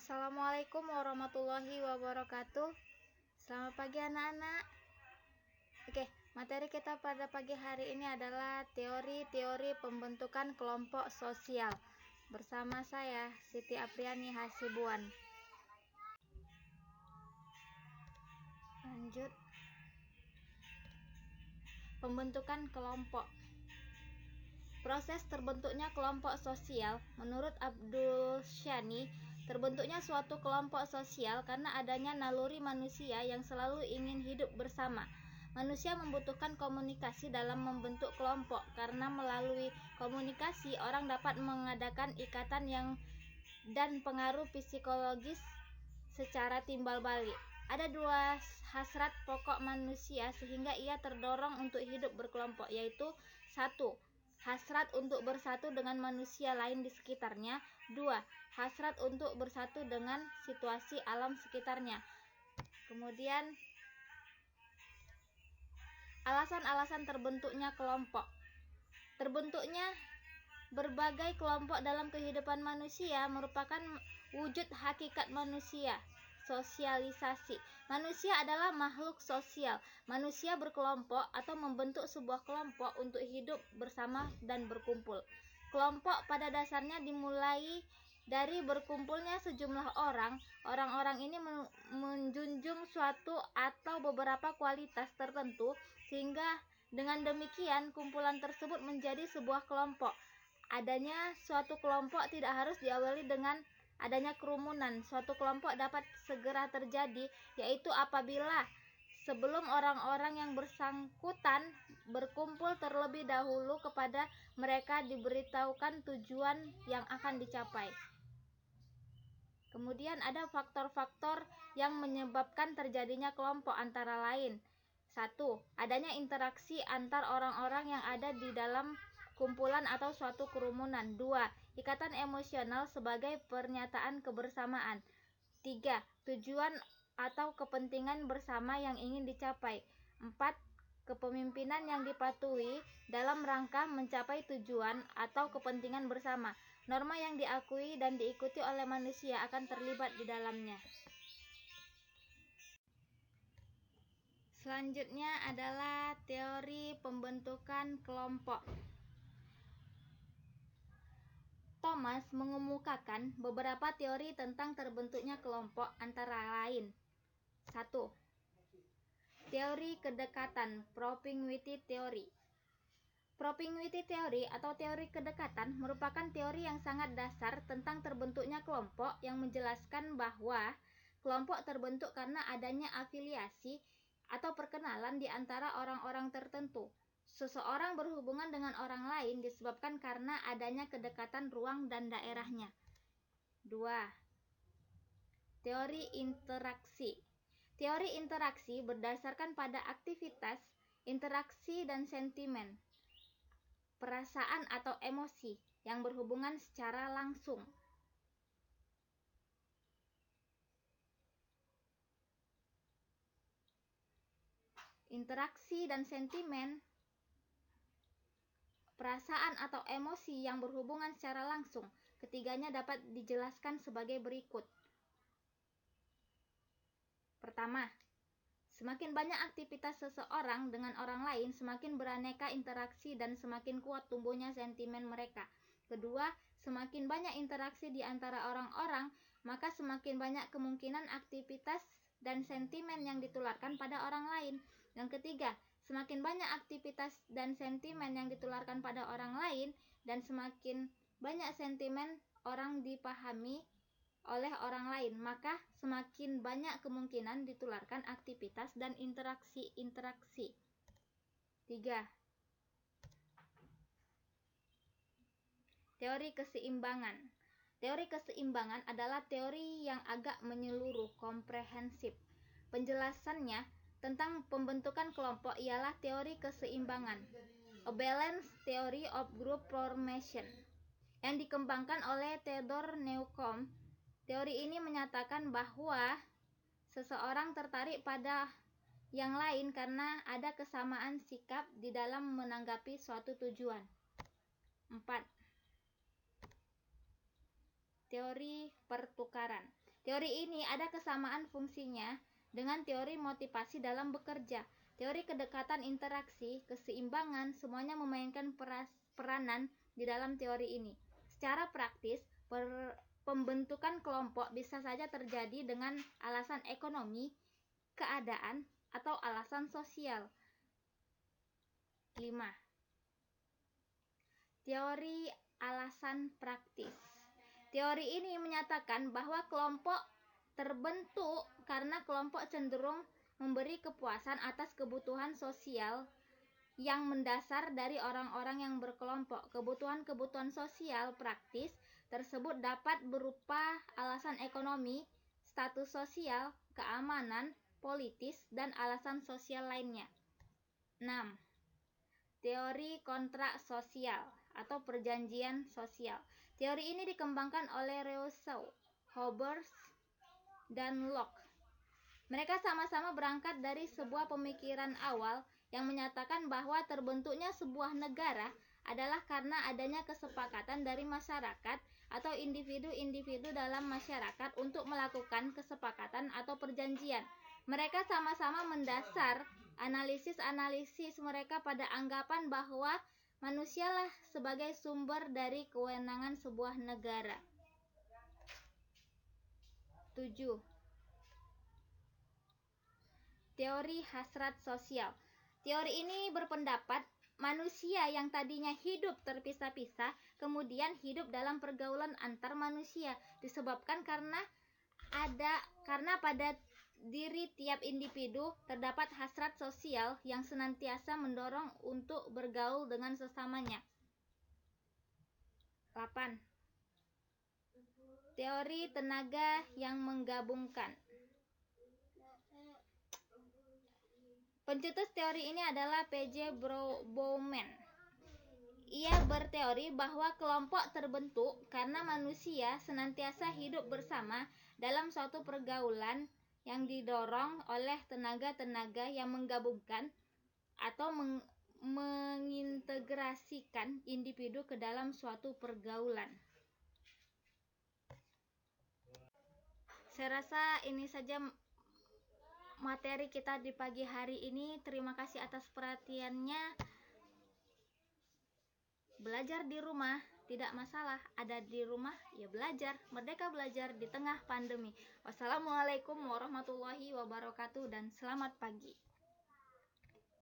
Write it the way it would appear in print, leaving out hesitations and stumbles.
Assalamualaikum warahmatullahi wabarakatuh. Selamat pagi anak-anak. Oke, materi kita pada pagi hari ini adalah teori-teori pembentukan kelompok sosial. Bersama saya, Siti Apriani Hasibuan. Lanjut. Pembentukan kelompok. Proses terbentuknya kelompok sosial, menurut Abdul Shani, terbentuknya suatu kelompok sosial karena adanya naluri manusia yang selalu ingin hidup bersama. Manusia membutuhkan komunikasi dalam membentuk kelompok, karena melalui komunikasi orang dapat mengadakan ikatan dan pengaruh psikologis secara timbal balik. Ada dua hasrat pokok manusia sehingga ia terdorong untuk hidup berkelompok, yaitu 1. Hasrat untuk bersatu dengan manusia lain di sekitarnya. 2. Hasrat untuk bersatu dengan situasi alam sekitarnya. Kemudian, alasan-alasan terbentuknya kelompok. Terbentuknya berbagai kelompok dalam kehidupan manusia merupakan wujud hakikat manusia. Sosialisasi. Manusia adalah makhluk sosial. Manusia berkelompok atau membentuk sebuah kelompok untuk hidup bersama dan berkumpul. Kelompok pada dasarnya dimulai dari berkumpulnya sejumlah orang. Orang-orang ini menjunjung suatu atau beberapa kualitas tertentu, sehingga dengan demikian kumpulan tersebut menjadi sebuah kelompok. Adanya suatu kelompok tidak harus diawali dengan adanya kerumunan. Suatu kelompok dapat segera terjadi, yaitu apabila sebelum orang-orang yang bersangkutan berkumpul terlebih dahulu kepada mereka diberitahukan tujuan yang akan dicapai. Kemudian ada faktor-faktor yang menyebabkan terjadinya kelompok, antara lain 1. Adanya interaksi antar orang-orang yang ada di dalam kumpulan atau suatu kerumunan. 2. Ikatan emosional sebagai pernyataan kebersamaan. 3. Tujuan atau kepentingan bersama yang ingin dicapai. 4. Kepemimpinan yang dipatuhi dalam rangka mencapai tujuan atau kepentingan bersama. Norma yang diakui dan diikuti oleh manusia akan terlibat di dalamnya. Selanjutnya adalah teori pembentukan kelompok. Thomas mengemukakan beberapa teori tentang terbentuknya kelompok, antara lain 1. Teori kedekatan, proximity theory. Proximity theory atau teori kedekatan merupakan teori yang sangat dasar tentang terbentuknya kelompok, yang menjelaskan bahwa kelompok terbentuk karena adanya afiliasi atau perkenalan di antara orang-orang tertentu. Seseorang berhubungan dengan orang lain disebabkan karena adanya kedekatan ruang dan daerahnya. 2. Teori interaksi. Teori interaksi berdasarkan pada aktivitas, interaksi dan sentimen, perasaan atau emosi yang berhubungan secara langsung. Interaksi dan sentimen, perasaan atau emosi yang berhubungan secara langsung. Ketiganya dapat dijelaskan sebagai berikut. Pertama, semakin banyak aktivitas seseorang dengan orang lain, semakin beraneka interaksi dan semakin kuat tumbuhnya sentimen mereka. Kedua, semakin banyak interaksi di antara orang-orang, maka semakin banyak kemungkinan aktivitas dan sentimen yang ditularkan pada orang lain. Yang ketiga, semakin banyak aktivitas dan sentimen yang ditularkan pada orang lain dan semakin banyak sentimen orang dipahami oleh orang lain, maka semakin banyak kemungkinan ditularkan aktivitas dan interaksi. 3. Teori keseimbangan. Teori keseimbangan adalah teori yang agak menyeluruh, komprehensif. Penjelasannya tentang pembentukan kelompok ialah teori keseimbangan, a balanced theory of group formation, yang dikembangkan oleh Theodor Newcomb. Teori ini menyatakan bahwa seseorang tertarik pada yang lain karena ada kesamaan sikap di dalam menanggapi suatu tujuan. 4. Teori pertukaran. Teori ini ada kesamaan fungsinya dengan teori motivasi dalam bekerja. Teori kedekatan interaksi, keseimbangan, semuanya memainkan peranan di dalam teori ini. Secara praktis, pembentukan kelompok bisa saja terjadi dengan alasan ekonomi, keadaan, atau alasan sosial. 5. Teori alasan praktis. Teori ini menyatakan bahwa kelompok terbentuk karena kelompok cenderung memberi kepuasan atas kebutuhan sosial yang mendasar dari orang-orang yang berkelompok. Kebutuhan-kebutuhan sosial praktis tersebut dapat berupa alasan ekonomi, status sosial, keamanan, politis, dan alasan sosial lainnya. 6. Teori kontrak sosial atau perjanjian sosial. Teori ini dikembangkan oleh Rousseau, Hobbes, dan Locke. Mereka sama-sama berangkat dari sebuah pemikiran awal yang menyatakan bahwa terbentuknya sebuah negara adalah karena adanya kesepakatan dari masyarakat atau individu-individu dalam masyarakat untuk melakukan kesepakatan atau perjanjian. Mereka sama-sama mendasar analisis mereka pada anggapan bahwa manusialah sebagai sumber dari kewenangan sebuah negara. 7. Teori hasrat sosial. Teori ini berpendapat manusia yang tadinya hidup terpisah-pisah kemudian hidup dalam pergaulan antar manusia disebabkan karena pada diri tiap individu terdapat hasrat sosial yang senantiasa mendorong untuk bergaul dengan sesamanya. 8. Teori tenaga yang menggabungkan. Pencetus teori ini adalah P.J. Bowman. Ia berteori bahwa kelompok terbentuk karena manusia senantiasa hidup bersama dalam suatu pergaulan yang didorong oleh tenaga-tenaga yang menggabungkan atau mengintegrasikan individu ke dalam suatu pergaulan. Saya rasa ini saja materi kita di pagi hari ini. Terima kasih atas perhatiannya. Belajar di rumah tidak masalah, ada di rumah ya belajar, merdeka belajar di tengah pandemi. Wassalamualaikum warahmatullahi wabarakatuh dan selamat pagi.